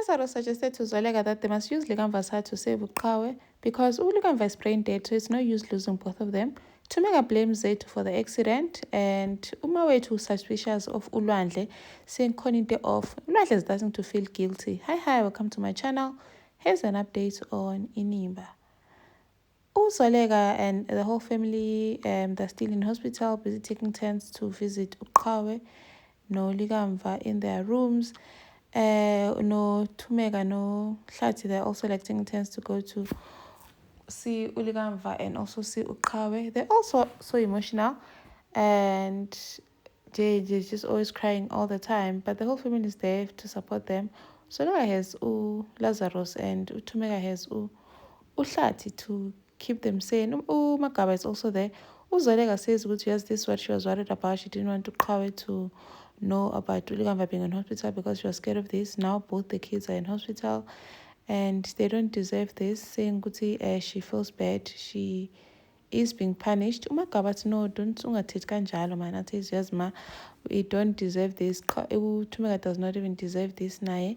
Lazarus suggested to Zweleka that they must use Likamva's heart to save Uqhawe because Likamva is brain dead, so it's no use losing both of them. Thumeka blames Zethu for the accident, and Umawethu suspicious of Ulwandle, saying Koninte off. Ulwandle is starting to feel guilty. Hi, welcome to my channel. Here's an update on Inimba. Uzoleka and the whole family, they're still in hospital, busy taking turns to visit Uqhawe, no Likamva in their rooms. No Thumeka, no Hlathi, they're also like taking turns to go to see Ulikamva and also see Uqhawe. They're also so emotional and they're just always crying all the time, but the whole family is there to support them. So now has Lazarus and Thumeka has Hlathi to keep them sane. Magaba is also there. Uzoleka says yes, this is what she was worried about. She didn't want Uqhawe to know about Ulikamva being in hospital because she was scared of this. Now both the kids are in hospital and they don't deserve this, saying Guti she feels bad, she is being punished. Umagaba no, don't ungathethi kanjalo man. I says yes ma, we don't deserve this. Thumeka does not even deserve this naye.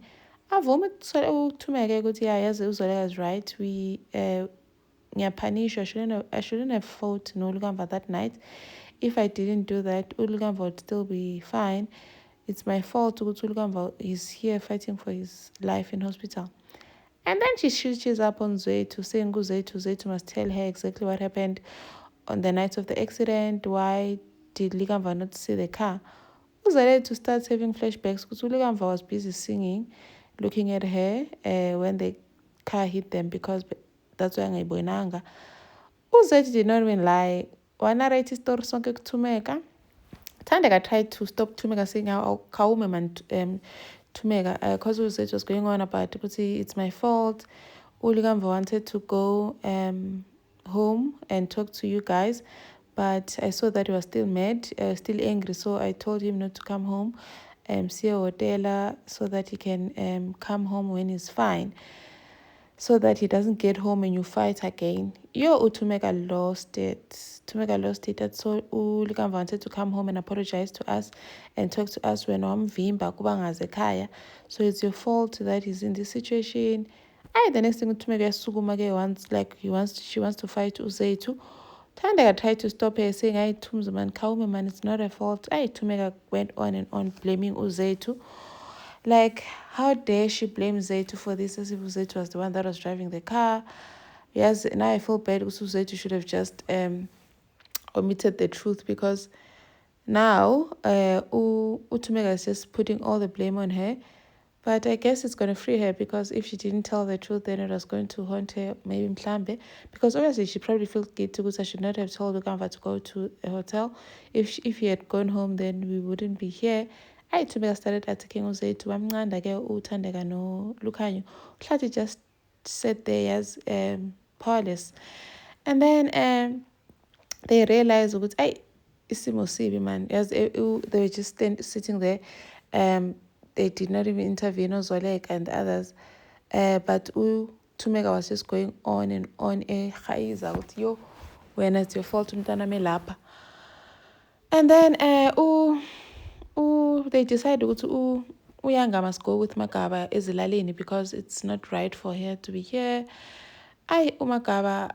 Avuma Thumeka ukuthi yazi Uzoleka is right. We ngiyapunish. I shouldn't have fought no Ulikamva that night. If I didn't do that, Ulikamva would still be fine. It's my fault. Ulikamva is here fighting for his life in hospital. And then she switches up on Zethu, saying Zethu must tell her exactly what happened on the night of the accident. Why did Likamva not see the car? Zethu starts having flashbacks because Likamva was busy singing, looking at her when the car hit them, because that's why ngayibonanga. Zethu did not even lie. Wanarate story sonke kuThumeka. Thandeka tried to stop Thumeka saying khawume man Thumeka, because Zethu was going on about it's my fault. Ulikamva wanted to go home and talk to you guys, but I saw that he was still mad, still angry, so I told him not to come home, see a hotel so that he can come home when he's fine, so that he doesn't get home and you fight again. Thumeka lost it. Thumeka lost it. That's so Ulikamva wanted to come home and apologize to us and talk to us when wamvimba kuba ngazekhaya. So it's your fault that he's in this situation. The next thing Thumeka wants, she wants to fight Zethu. Thandeka tried to stop her, saying, Thumzu man, khawume man, it's not her fault. Thumeka went on and on blaming Zethu. Like, how dare she blame Zethu for this, as if Zethu was the one that was driving the car. Yes, now I feel bad because Zethu should have just omitted the truth, because now Thumeka is just putting all the blame on her. But I guess it's going to free her, because if she didn't tell the truth, then it was going to haunt her, maybe mhlambe. Because obviously she probably feels guilty because I should not have told Ukamva to go to a hotel. If he had gone home, then we wouldn't be here. Thumeka started attacking Zethu. Wamnqanda ke uThandeka no Lukhanyo. Hlathi just sat there as powerless. And then they realized ukuthi isimo sibi man. As they were just sitting there. They did not even intervene, Zweleka and the others. But Thumeka was just going on and on. When it's your fault, umntana lapha. And then they decided Uyanga must go with Magaba ezilalini, because it's not right for her to be here. Umagaba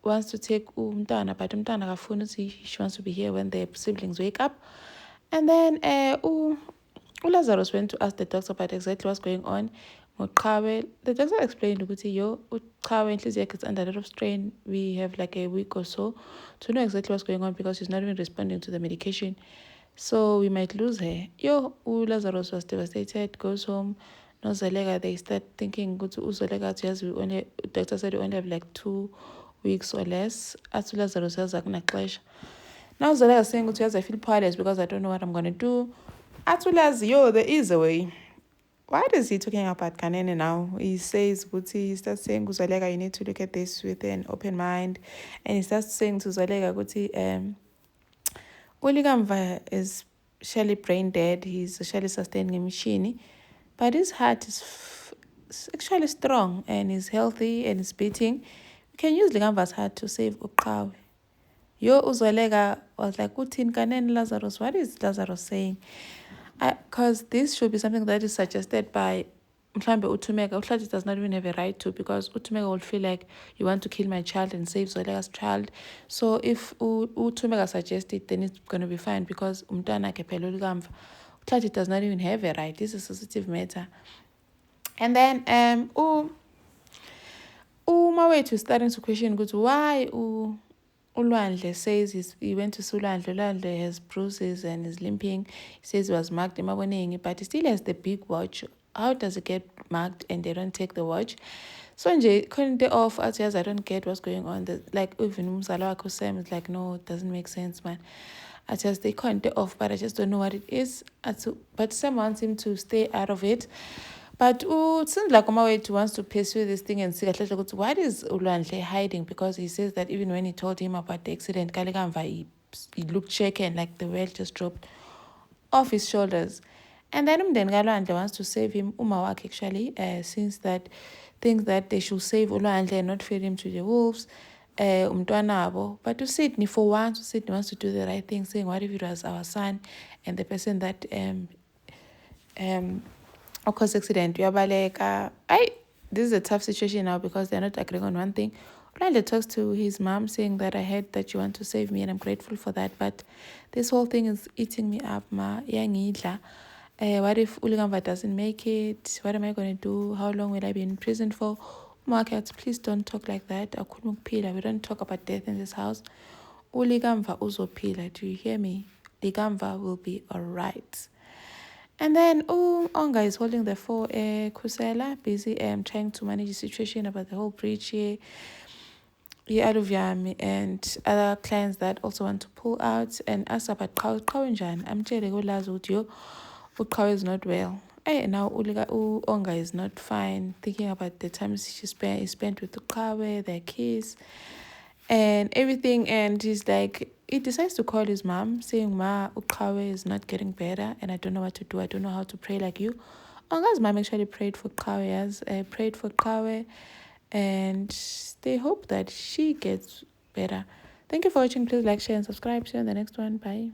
wants to take umntana, but umntana akafuni, she wants to be here when the siblings wake up. And then Lazarus went to ask the doctor about exactly what's going on. The doctor explained Uqhawe inhliziyo yakhe is under a lot of strain. We have like a week or so to know exactly what's going on, because she's not even responding to the medication. So we might lose her. Lazarus was devastated, goes home. No Zweleka, they start thinking Zweleka, yes, doctor said we only have like 2 weeks or less. As Lazarus has clash. Now Zweleka is saying yes, I feel powerless because I don't know what I'm gonna do. Atulazi, there is a way. Why is he talking about Kanene now? He says, he starts saying, Zweleka, you need to look at this with an open mind. And he starts saying to Zweleka, Ulikamva is surely brain dead. He's surely sustaining a machine. But his heart is actually strong and is healthy and is beating. You can use Likamva's heart to save Uqhawe. Zweleka was like, Utin Kanene Lazarus. What is Lazarus saying? Because this should be something that is suggested by mhlambe uThumeka, uHlathi does not even have a right to, because uThumeka will feel like you want to kill my child and save Zoleka's child. So if uThumeka suggests it, then it's going to be fine, because umntwana ke phela ulikamva. uHlathi does not even have a right. This is a sensitive matter. And then umawethu is starting to question ukuthi why uLwandle says he went to see uLwandle. uLwandle has bruises and is limping. He says he was marked emaboningi, but he still has the big watch. How does it get marked and they don't take the watch? So nje khona off as I don't get what's going on. Like even umzala wakhe Sam is like, no, it doesn't make sense, man. They can't off, but I just don't know what it is. But Sam wants him to stay out of it. But it seems like Omawethu wants to pursue this thing and see what is Ulwandle hiding, because he says that even when he told him about the accident, he looked shaken, like the world just dropped off his shoulders. And then Ulwandle wants to save him, Umawak actually, since that thinks that they should save Ulwandle and not feed him to the wolves. Umntwanabo. But to Sydney, for once, Sydney wants to do the right thing, saying, what if it was our son and the person that cause accident? This is a tough situation now because they're not agreeing on one thing. Ulwandle talks to his mom saying that I heard that you want to save me and I'm grateful for that, but this whole thing is eating me up, ma. What if Ulikamva doesn't make it? What am I going to do? How long will I be in prison for? Market, please don't talk like that. We don't talk about death in this house. Ulikamva uzopila. Do you hear me? Likamva will be alright. And then Onga is holding the fort. Kusela busy trying to manage the situation about the whole breach here. Aluvyami and other clients that also want to pull out. And ask about Kawenjan. I'm telling you, Uqhawe is not well. Now Onga is not fine, thinking about the times he spent with Uqhawe, their kids, and everything. And he's like, he decides to call his mom, saying, Ma, Uqhawe is not getting better, and I don't know what to do. I don't know how to pray like you. Onga's mom actually prayed for Uqhawe, and they hope that she gets better. Thank you for watching. Please like, share, and subscribe. See you in the next one. Bye.